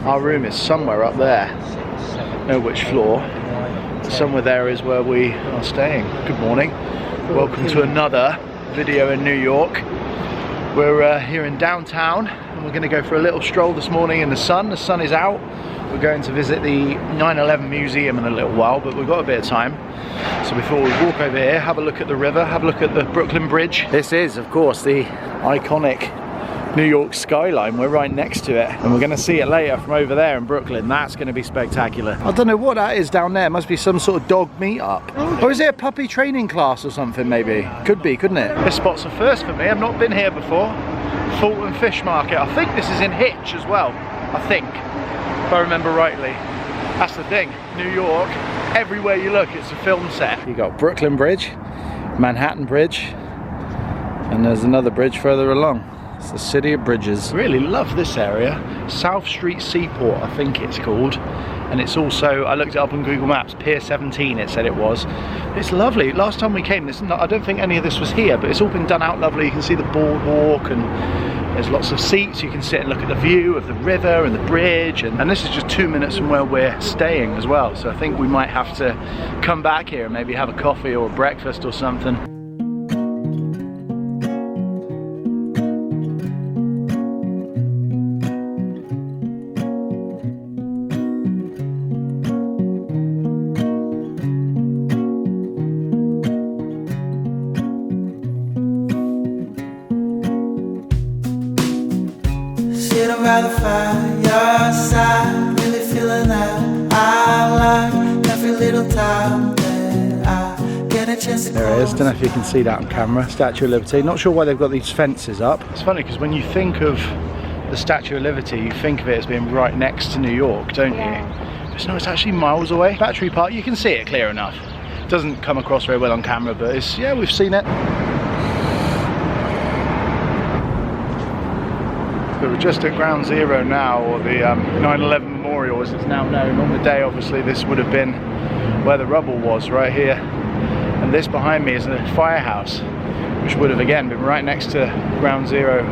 Our room is somewhere up there. Know which floor. Somewhere there is where we are staying. Good morning. Welcome to another video in New York. We're here in downtown and we're going to go for a little stroll this morning in the sun. The sun is out. We're going to visit the 9/11 museum in a little while, but we've got a bit of time. So before we walk over here, have a look at the river, have a look at the Brooklyn Bridge. This is, of course, the iconic New York skyline. We're right next to it and we're going to see it later from over there in Brooklyn. That's going to be spectacular. I don't know what that is down there. It must be some sort of dog meetup. Or is it a puppy training class or something maybe? Could be, couldn't it? This spot's a first for me. I've not been here before. Fulton Fish Market. I think this is in Hitch as well. I think, if I remember rightly. That's the thing. New York, everywhere you look, it's a film set. You got Brooklyn Bridge, Manhattan Bridge, and there's another bridge further along. It's the city of bridges. Really love this area. South Street Seaport, I think it's called. And it's also, I looked it up on Google Maps, Pier 17 it said it was. It's lovely. Last time we came, I don't think any of this was here, but it's all been done out lovely. You can see the boardwalk and there's lots of seats. You can sit and look at the view of the river and the bridge. And this is just 2 minutes from where we're staying as well. So I think we might have to come back here and maybe have a coffee or a breakfast or something. By the fireside, really feeling that I like every little time that I get a chance to. There it is. Don't know if you can see that on camera. Statue of Liberty. Not sure why they've got these fences up. It's funny because when you think of the Statue of Liberty, you think of it as being right next to New York, don't you? But no, it's actually miles away. Battery Park, you can see it clear enough. It doesn't come across very well on camera, but it's, yeah, we've seen it. So we're just at Ground Zero now, or the 9/11 Memorial as it's now known. On the day, obviously, this would have been where the rubble was, right here. And this behind me is a firehouse, which would have, again, been right next to Ground Zero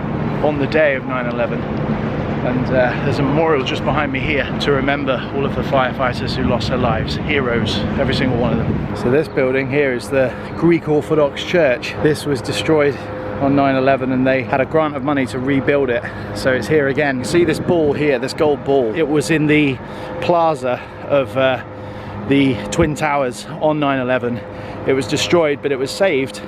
on the day of 9/11. And there's a memorial just behind me here to remember all of the firefighters who lost their lives. Heroes, every single one of them. So this building here is the Greek Orthodox Church. This was destroyed on 9/11 and they had a grant of money to rebuild it, so it's here again. You see this ball here, this gold ball, it was in the plaza of the Twin Towers on 9/11. It was destroyed but it was saved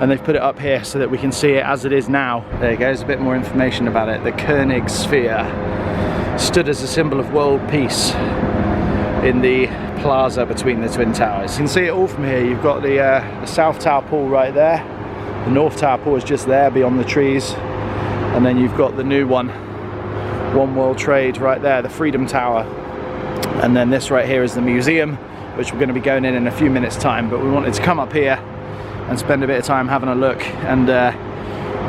and they've put it up here so that we can see it as it is now. There you go, there's a bit more information about it. The Koenig sphere stood as a symbol of world peace in the plaza between the Twin Towers. You can see it all from here. You've got the South Tower pool right there. The North Tower pool is just there beyond the trees, and then you've got the new one, One World Trade, right there, the Freedom Tower. And then this right here is the museum, which we're going to be going in a few minutes time, but we wanted to come up here and spend a bit of time having a look and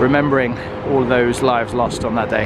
remembering all of those lives lost on that day.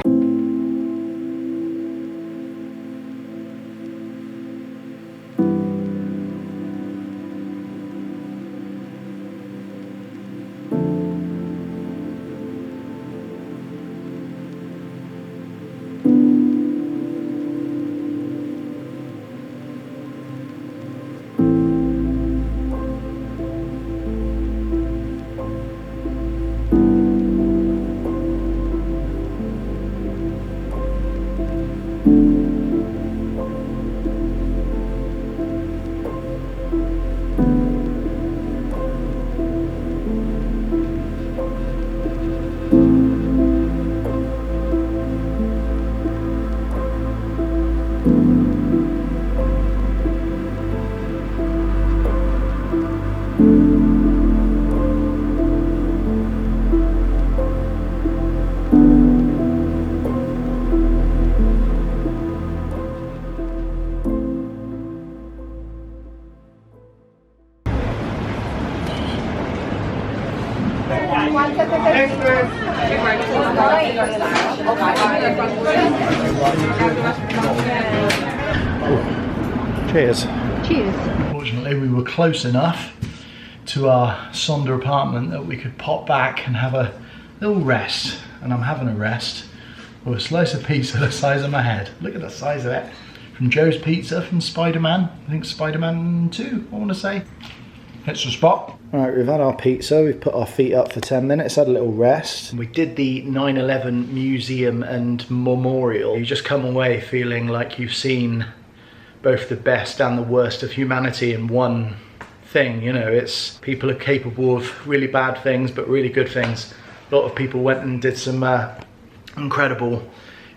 Cheers. Cheers. Fortunately, we were close enough to our Sonder apartment that we could pop back and have a little rest. And I'm having a rest Or a slice of pizza the size of my head. Look at the size of it. From Joe's Pizza from Spider-Man. I think Spider-Man 2, I want to say. It's the spot. Alright, we've had our pizza, we've put our feet up for 10 minutes, had a little rest. We did the 9/11 Museum and Memorial. You just come away feeling like you've seen both the best and the worst of humanity in one thing, you know. It's people are capable of really bad things, but really good things. A lot of people went and did some incredible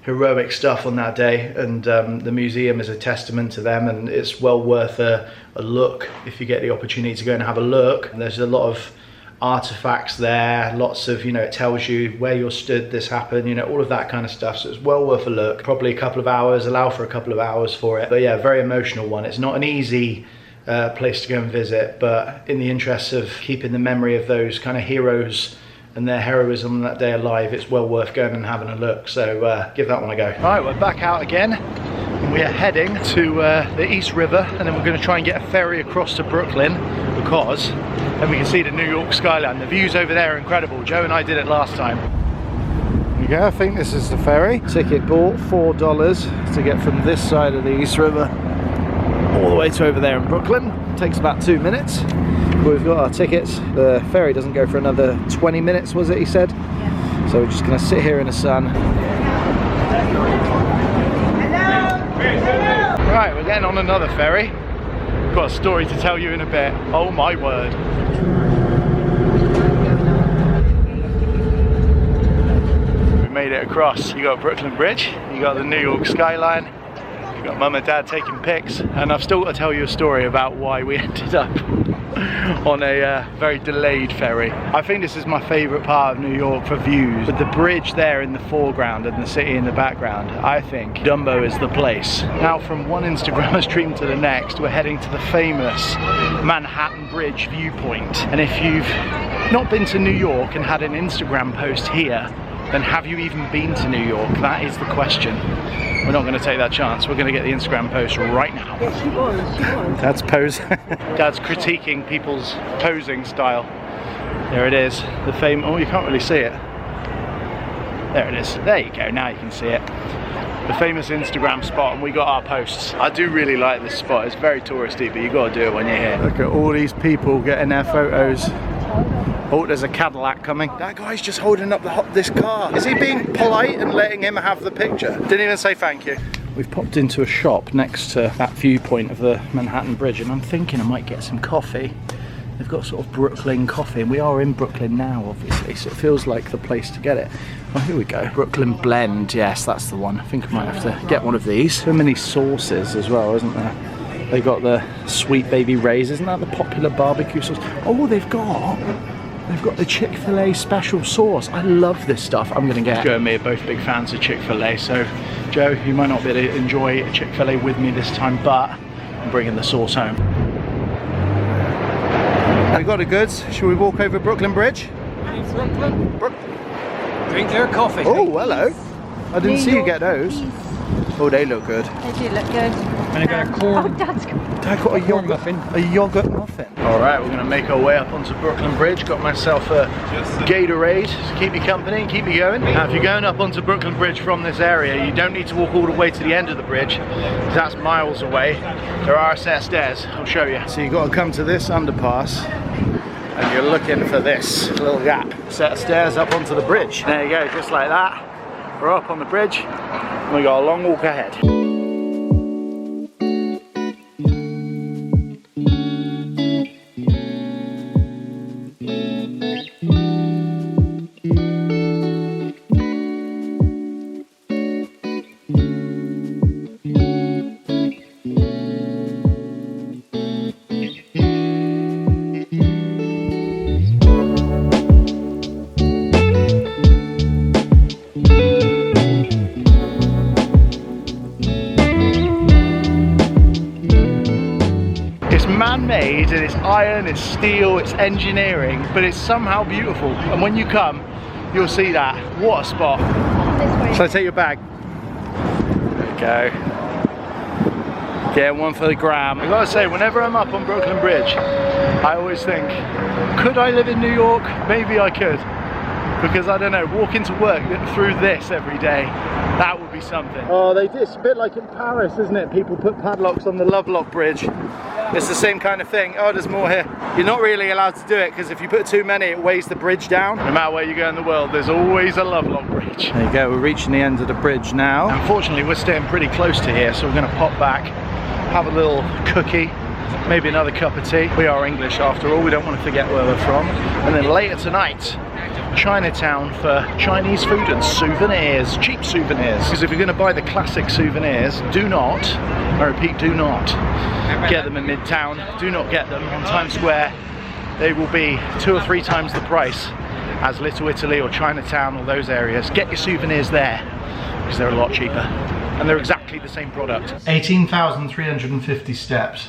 heroic stuff on that day, and the museum is a testament to them, and it's well worth a look if you get the opportunity to go and have a look. And there's a lot of artifacts there, lots of, you know, it tells you where you're stood, this happened, you know, all of that kind of stuff, so it's well worth a look. Probably a couple of hours, allow for a couple of hours for it, but yeah, very emotional one. It's not an easy place to go and visit, but in the interest of keeping the memory of those kind of heroes and their heroism on that day alive, it's well worth going and having a look, so give that one a go. All right, we're back out again, and we are heading to the East River, and then we're going to try and get a ferry across to Brooklyn, because then we can see the New York skyline. The views over there are incredible. Joe and I did it last time. There you go, I think this is the ferry. Ticket bought $4 to get from this side of the East River all the way to over there in Brooklyn. It takes about 2 minutes. We've got our tickets. The ferry doesn't go for another 20 minutes, was it, he said? Yeah. So we're just going to sit here in the sun. Right, we're getting on another ferry. We've got a story to tell you in a bit. Oh my word. We made it across. You got Brooklyn Bridge, you got the New York skyline, you got Mum and Dad taking pics, and I've still got to tell you a story about why we ended up on a very delayed ferry. I think this is my favourite part of New York for views. With the bridge there in the foreground and the city in the background, I think Dumbo is the place. Now from one Instagram stream to the next, we're heading to the famous Manhattan Bridge viewpoint. And if you've not been to New York and had an Instagram post here, then have you even been to New York? That is the question. We're not going to take that chance. We're going to get the Instagram post right now. Yeah, she was. Dad's pose. Dad's critiquing people's posing style. There it is. The famous. Oh, you can't really see it. There it is. There you go. Now you can see it. The famous Instagram spot, and we got our posts. I do really like this spot. It's very touristy, but you got to do it when you're here. Look at all these people getting their photos. Oh, there's a Cadillac coming. That guy's just holding up this car. Is he being polite and letting him have the picture? Didn't even say thank you. We've popped into a shop next to that viewpoint of the Manhattan Bridge, and I'm thinking I might get some coffee. They've got sort of Brooklyn coffee, and we are in Brooklyn now, obviously, so it feels like the place to get it. Oh, here we go. Brooklyn Blend, yes, that's the one. I think I might have to get one of these. So many sauces as well, isn't there? They've got the Sweet Baby Ray's, isn't that the popular barbecue sauce? Oh, they've got the Chick-fil-A special sauce. I love this stuff. I'm gonna get. Joe and me are both big fans of Chick-fil-A, so Joe, you might not be able to enjoy Chick-fil-A with me this time, but I'm bringing the sauce home. We got the goods. Should we walk over Brooklyn Bridge? Brooklyn. Drink your coffee. Oh, hello. I didn't see you get those. Oh, they look good. They do look good. And I got a corn. Oh, Dad's Dad got a corn yogurt muffin. A yogurt muffin. All right, we're gonna make our way up onto Brooklyn Bridge. Got myself a Gatorade to keep you company and keep you going. Now, if you're going up onto Brooklyn Bridge from this area, you don't need to walk all the way to the end of the bridge, because that's miles away. There are a set of stairs. I'll show you. So you got to come to this underpass, and you're looking for this little gap. Set of stairs up onto the bridge. There you go, just like that. We're up on the bridge, and we got a long walk ahead. Man-made, and it's iron, it's steel, it's engineering, but it's somehow beautiful. And when you come, you'll see that. What a spot. So I take your bag. There you go. Get one for the gram. I gotta say, whenever I'm up on Brooklyn Bridge, I always think, could I live in New York? Maybe I could. Because I don't know, walking to work through this every day, that would be something. Oh, it's a bit like in Paris, isn't it? People put padlocks on the Lovelock Bridge. It's the same kind of thing. Oh, there's more here. You're not really allowed to do it because if you put too many, it weighs the bridge down. No matter where you go in the world, there's always a Lovelock Bridge. There you go, we're reaching the end of the bridge now. Unfortunately, we're staying pretty close to here, so we're gonna pop back, have a little cookie, maybe another cup of tea. We are English after all, we don't want to forget where we're from. And then later tonight, Chinatown for Chinese food and souvenirs, cheap souvenirs. Because if you're going to buy the classic souvenirs, do not, I repeat, do not get them in Midtown. Do not get them on Times Square. They will be 2 or 3 times the price as Little Italy or Chinatown or those areas. Get your souvenirs there because they're a lot cheaper and they're exactly the same product. 18,350 steps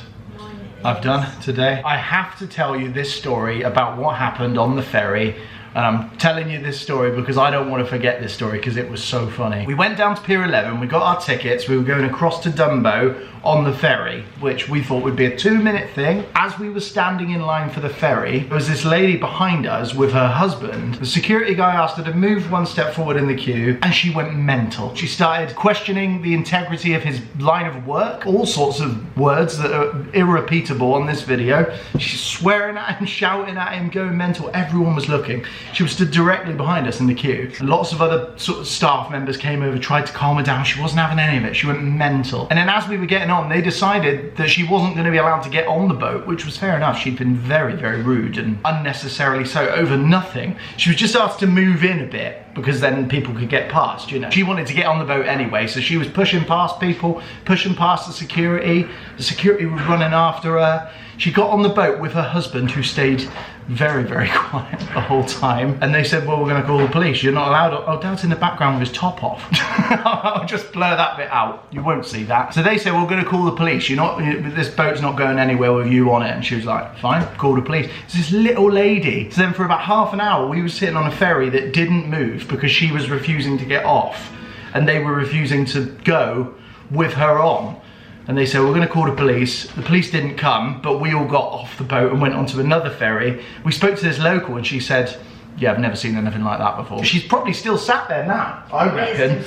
I've done today. I have to tell you this story about what happened on the ferry. And I'm telling you this story because I don't want to forget this story because it was so funny. We went down to Pier 11, we got our tickets, we were going across to Dumbo on the ferry, which we thought would be a 2-minute thing. As we were standing in line for the ferry, there was this lady behind us with her husband. The security guy asked her to move 1 step forward in the queue and she went mental. She started questioning the integrity of his line of work, all sorts of words that are irrepeatable on this video. She's swearing at him, shouting at him, going mental. Everyone was looking. She was stood directly behind us in the queue. Lots of other sort of staff members came over, tried to calm her down. She wasn't having any of it. She went mental. And then as we were getting on, they decided that she wasn't going to be allowed to get on the boat, which was fair enough. She'd been very, very rude and unnecessarily so over nothing. She was just asked to move in a bit because then people could get past, you know. She wanted to get on the boat anyway, so she was pushing past people, pushing past the security. The security was running after her. She got on the boat with her husband, who stayed very, very quiet the whole time. And they said, well, we're gonna call the police. You're not allowed. Oh, Dad's in the background with his top off. I'll just blur that bit out. You won't see that. So they said, we're gonna call the police. This boat's not going anywhere with you on it. And she was like, fine, call the police. It's this little lady. So then for about half an hour, we were sitting on a ferry that didn't move because she was refusing to get off. And they were refusing to go with her on. And they said, we're gonna call the police. The police didn't come, but we all got off the boat and went onto another ferry. We spoke to this local and she said, yeah, I've never seen anything like that before. She's probably still sat there now, I reckon.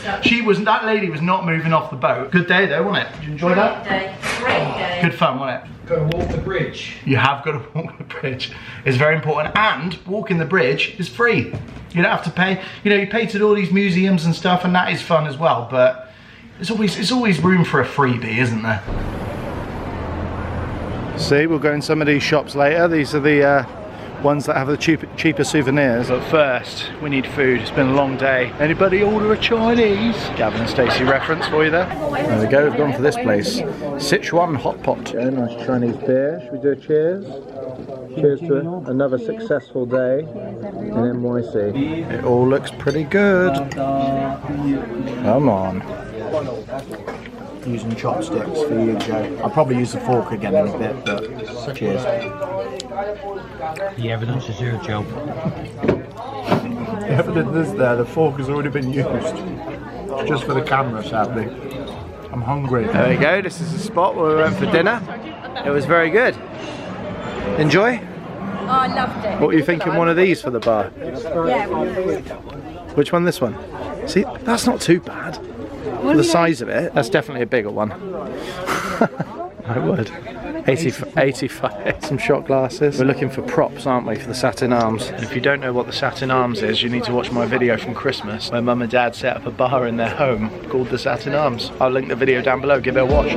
That lady was not moving off the boat. Good day though, wasn't it? Did you enjoy that? Great day. Good fun, wasn't it? Got to walk the bridge. You have got to walk the bridge. It's very important. And walking the bridge is free. You don't have to pay. You know, you pay to all these museums and stuff, and that is fun as well, but it's always room for a freebie, isn't there? See, we'll go in some of these shops later. These are the ones that have the cheaper souvenirs. But first, we need food. It's been a long day. Anybody order a Chinese? Gavin and Stacey reference for you there. There we go, we've gone for this place. Sichuan Hot Pot. Yeah, nice Chinese beer. Should we do a cheers? Cheers to another successful day in NYC. It all looks pretty good. Come on. Using chopsticks for you, Joe. I'll probably use the fork again in a bit, but cheers. The evidence is here, Joe. The evidence is there, the fork has already been used. It's just for the camera, sadly. I'm hungry. There we go, this is the spot where we went for dinner. It was very good. Enjoy? Oh, I loved it. What were you thinking, one of these for the bar? Yeah. Which one, this one? See, that's not too bad. For the size of it, that's definitely a bigger one. I would. 85. Some shot glasses. We're looking for props, aren't we, for the satin arms. And if you don't know what the satin arms is, you need to watch my video from Christmas where Mum and Dad set up a bar in their home called the Satin Arms. I'll link the video down below, give it a watch.